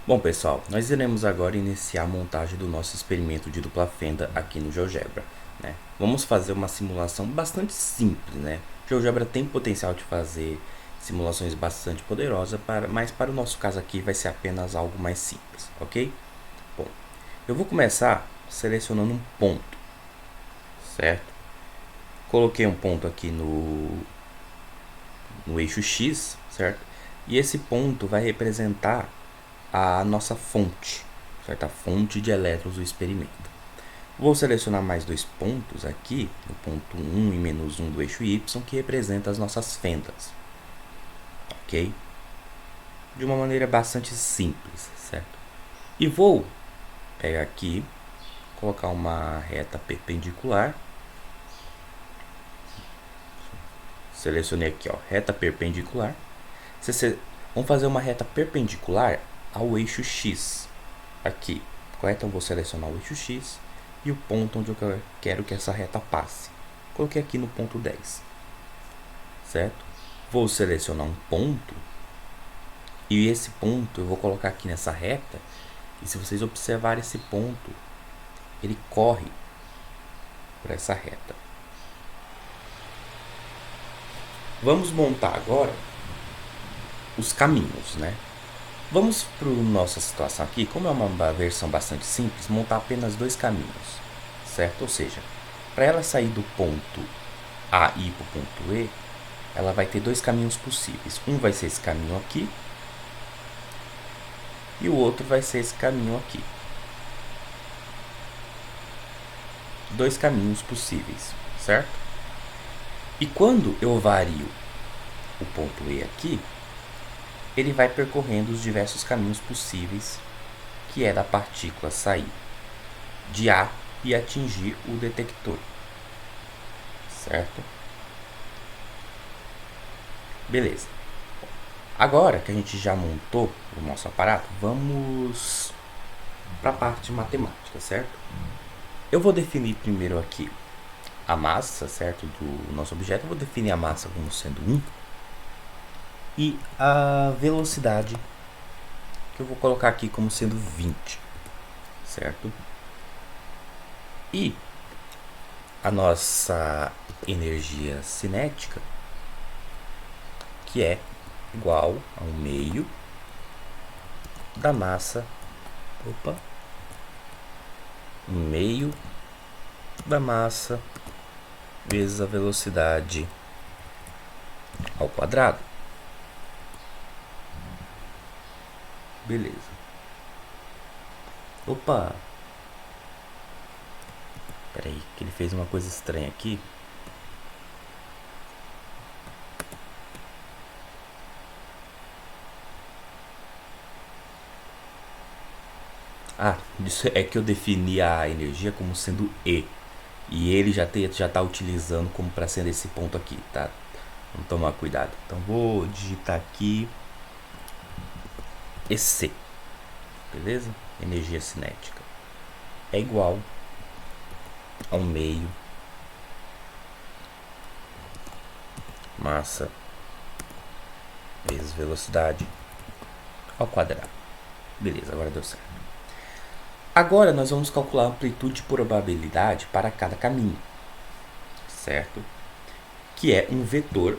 Bom pessoal, nós iremos agora iniciar a montagem do nosso experimento de dupla fenda aqui no GeoGebra, né? Vamos fazer uma simulação bastante simples, né? O GeoGebra tem potencial de fazer simulações bastante poderosas, mas para o nosso caso aqui vai ser apenas algo mais simples, ok? Bom, eu vou começar selecionando um ponto, certo? Coloquei um ponto aqui no eixo X, certo? E esse ponto vai representar a nossa fonte, certo? A fonte de elétrons do experimento. Vou selecionar mais dois pontos aqui, o ponto 1 e menos 1 do eixo Y, que representa as nossas fendas, ok? De uma maneira bastante simples, certo? E vou pegar aqui, colocar uma reta perpendicular. Selecionei aqui, ó, reta perpendicular. Vamos fazer uma reta perpendicular ao eixo X. Aqui, correto? Então vou selecionar o eixo X e o ponto onde eu quero que essa reta passe. Coloquei aqui no ponto 10, certo? Vou selecionar um ponto e esse ponto eu vou colocar aqui nessa reta. E se vocês observarem esse ponto, ele corre por essa reta. Vamos montar agora os caminhos, né? Vamos para a nossa situação aqui, como é uma versão bastante simples, montar apenas dois caminhos, certo? Ou seja, para ela sair do ponto A e ir para o ponto E, ela vai ter dois caminhos possíveis. Um vai ser esse caminho aqui e o outro vai ser esse caminho aqui. Dois caminhos possíveis, certo? E quando eu vario o ponto E aqui, ele vai percorrendo os diversos caminhos possíveis, que é da partícula sair de A e atingir o detector, certo? Beleza. Agora que a gente já montou o nosso aparato, vamos para a parte matemática, certo? Eu vou definir primeiro aqui a massa, certo, do nosso objeto. Eu vou definir a massa como sendo 1 e a velocidade que eu vou colocar aqui como sendo 20, certo? E a nossa energia cinética, que é igual a 1/2 da massa, 1/2 da massa vezes a velocidade ao quadrado. Beleza. Opa! Espera aí, que ele fez uma coisa estranha aqui. Ah, isso é que eu defini a energia como sendo E. E ele já tá utilizando como para ser esse ponto aqui, tá? Vamos tomar cuidado. Então vou digitar aqui EC, beleza? Energia cinética é igual a 1/2 massa vezes velocidade ao quadrado. Beleza, agora deu certo. Agora nós vamos calcular a amplitude de probabilidade para cada caminho, certo? Que é um vetor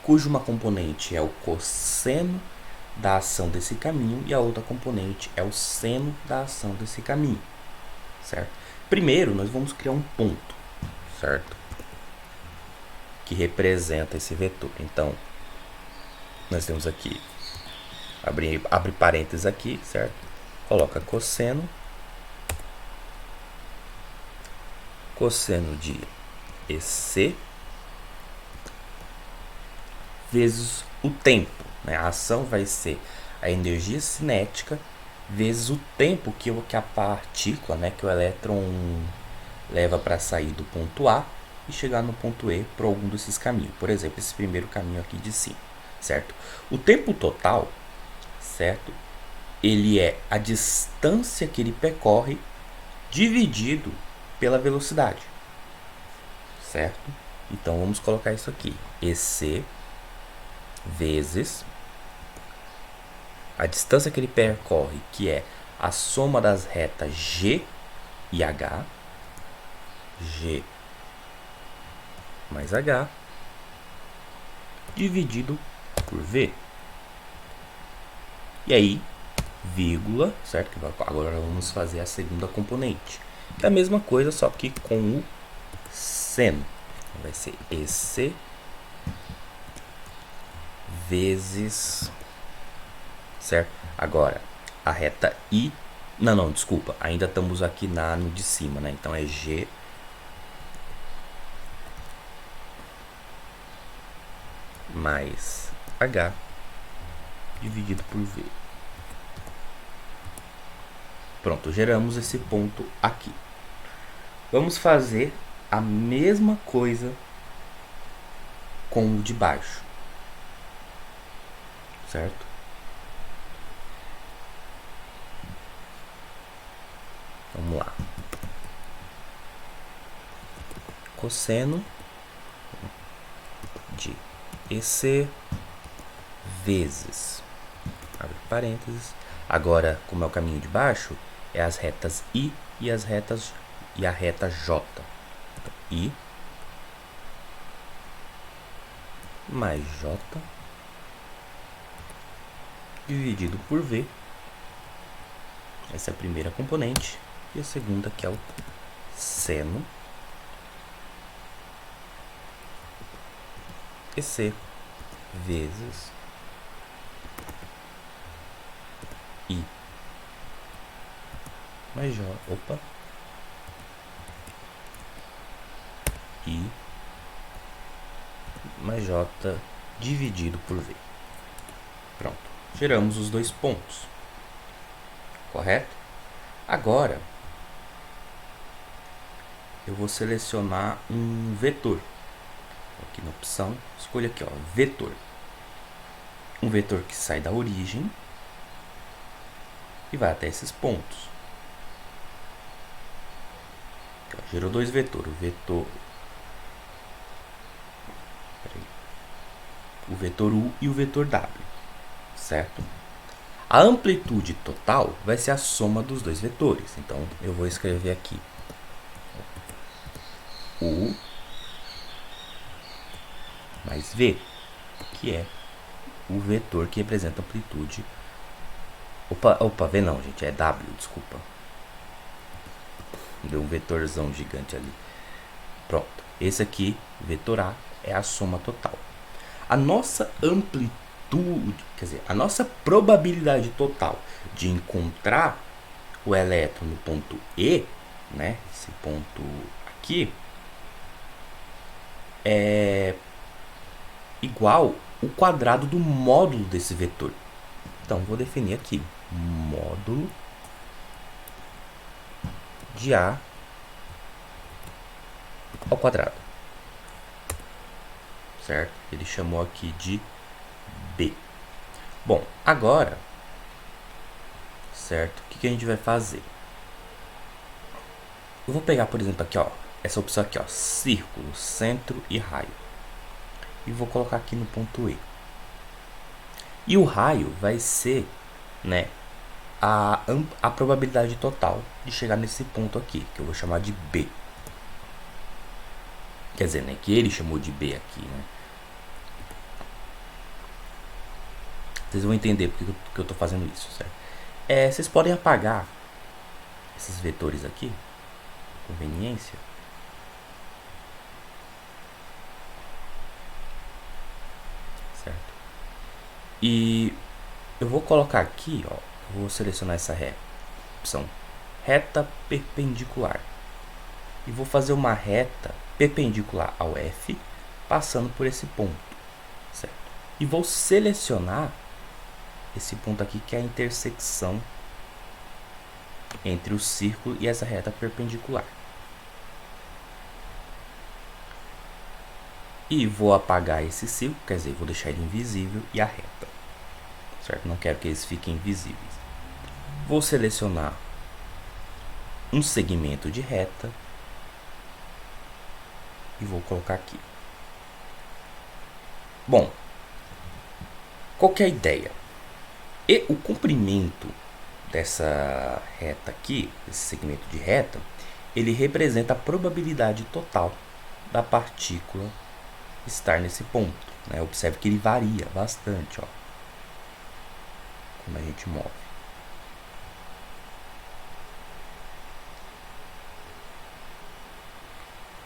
cuja uma componente é o cosseno da ação desse caminho e a outra componente é o seno da ação desse caminho, certo? Primeiro nós vamos criar um ponto, certo? Que representa esse vetor. Então, nós temos aqui, abre parênteses aqui, certo? Coloca cosseno de EC vezes o tempo, né? A ação vai ser a energia cinética vezes o tempo que a partícula, né, que o elétron leva para sair do ponto A e chegar no ponto E por algum desses caminhos. Por exemplo, esse primeiro caminho aqui de cima, certo? O tempo total, certo? Ele é a distância que ele percorre dividido pela velocidade, certo? Então vamos colocar isso aqui, EC vezes a distância que ele percorre, que é a soma das retas G e H, G mais H, dividido por V. E aí, vírgula, certo? Agora vamos fazer a segunda componente. É a mesma coisa, só que com o seno. Vai ser EC vezes, certo? Agora, a reta I, não, desculpa, ainda estamos aqui no de cima, né? Então é G mais H dividido por V. Pronto, geramos esse ponto aqui. Vamos fazer a mesma coisa com o de baixo, certo? Vamos lá. Cosseno de EC vezes, abre parênteses. Agora, como é o caminho de baixo, é as retas I e a reta J. Então, I mais J dividido por V. Essa é a primeira componente. E a segunda, que é o seno EC vezes I mais J. I mais J dividido por V. Pronto. Geramos os dois pontos. Correto? Agora, eu vou selecionar um vetor. Aqui na opção, escolha aqui, ó, vetor. Um vetor que sai da origem e vai até esses pontos. Aqui, ó, gerou dois vetores. O vetor U e o vetor W, certo? A amplitude total vai ser a soma dos dois vetores. Então, eu vou escrever aqui U mais V, que é o vetor que representa a amplitude. V não, gente, é W, desculpa. Deu um vetorzão gigante ali. Pronto, esse aqui, vetor A, é a soma total. A nossa amplitude, quer dizer, a nossa probabilidade total de encontrar o elétron no ponto E, né, esse ponto aqui, é igual ao quadrado do módulo desse vetor. Então, vou definir aqui, módulo de A ao quadrado. Certo? Ele chamou aqui de B. Bom, agora, certo? O que a gente vai fazer? Eu vou pegar, por exemplo, aqui, ó, essa opção aqui, ó, círculo, centro e raio. E vou colocar aqui no ponto E. E o raio vai ser, né, a probabilidade total de chegar nesse ponto aqui, que eu vou chamar de B. Quer dizer, né, que ele chamou de B aqui, né? Vocês vão entender porque que eu estou fazendo isso, certo? Vocês podem apagar esses vetores aqui, conveniência. Certo? E eu vou colocar aqui, ó, vou selecionar essa opção reta perpendicular. E vou fazer uma reta perpendicular ao F, passando por esse ponto, certo? E vou selecionar esse ponto aqui, que é a intersecção entre o círculo e essa reta perpendicular. E vou apagar esse círculo, quer dizer, vou deixar ele invisível, e a reta, certo? Não quero que eles fiquem invisíveis. Vou selecionar um segmento de reta e vou colocar aqui. Bom, qual que é a ideia? E o comprimento dessa reta aqui, esse segmento de reta, ele representa a probabilidade total da partícula estar nesse ponto, né? Observe que ele varia bastante, ó, quando a gente move.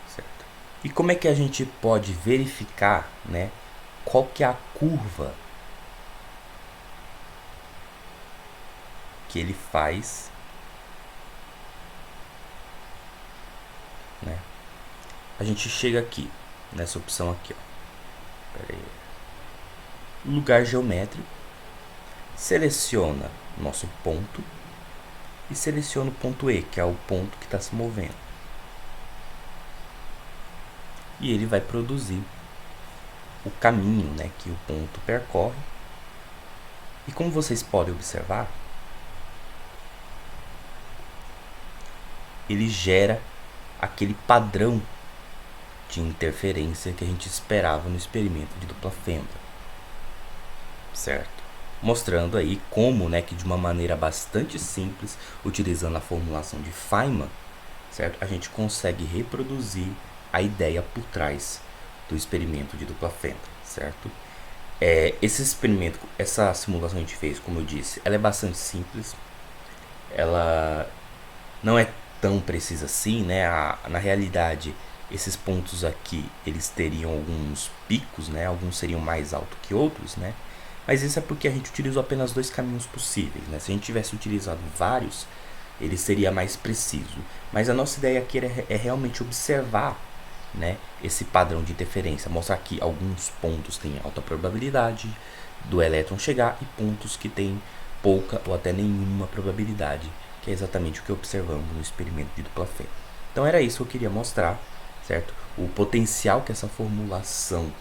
Certo? E como é que a gente pode verificar, né, qual que é a curva que ele faz, né? A gente chega aqui, nessa opção aqui, ó. Pera aí. Lugar geométrico, seleciona nosso ponto e seleciona o ponto E, que é o ponto que está se movendo. E ele vai produzir o caminho, né, que o ponto percorre. E como vocês podem observar, ele gera aquele padrão de interferência que a gente esperava no experimento de dupla fenda, certo? Mostrando aí como, né, que de uma maneira bastante simples, utilizando a formulação de Feynman, certo? A gente consegue reproduzir a ideia por trás do experimento de dupla fenda, certo? Esse experimento, essa simulação que a gente fez, como eu disse, ela é bastante simples, ela não é tão precisa assim, né? Na realidade, esses pontos aqui, eles teriam alguns picos, né? Alguns seriam mais altos que outros, né? Mas isso é porque a gente utilizou apenas 2 caminhos possíveis, né? Se a gente tivesse utilizado vários, ele seria mais preciso. Mas a nossa ideia aqui é realmente observar, né, esse padrão de interferência, mostrar que alguns pontos têm alta probabilidade do elétron chegar e pontos que têm pouca ou até nenhuma probabilidade, que é exatamente o que observamos no experimento de dupla fenda. Então era isso que eu queria mostrar, certo? O potencial que essa formulação,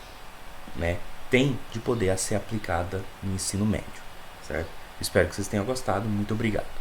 né, tem de poder ser aplicada no ensino médio, certo? Espero que vocês tenham gostado. Muito obrigado.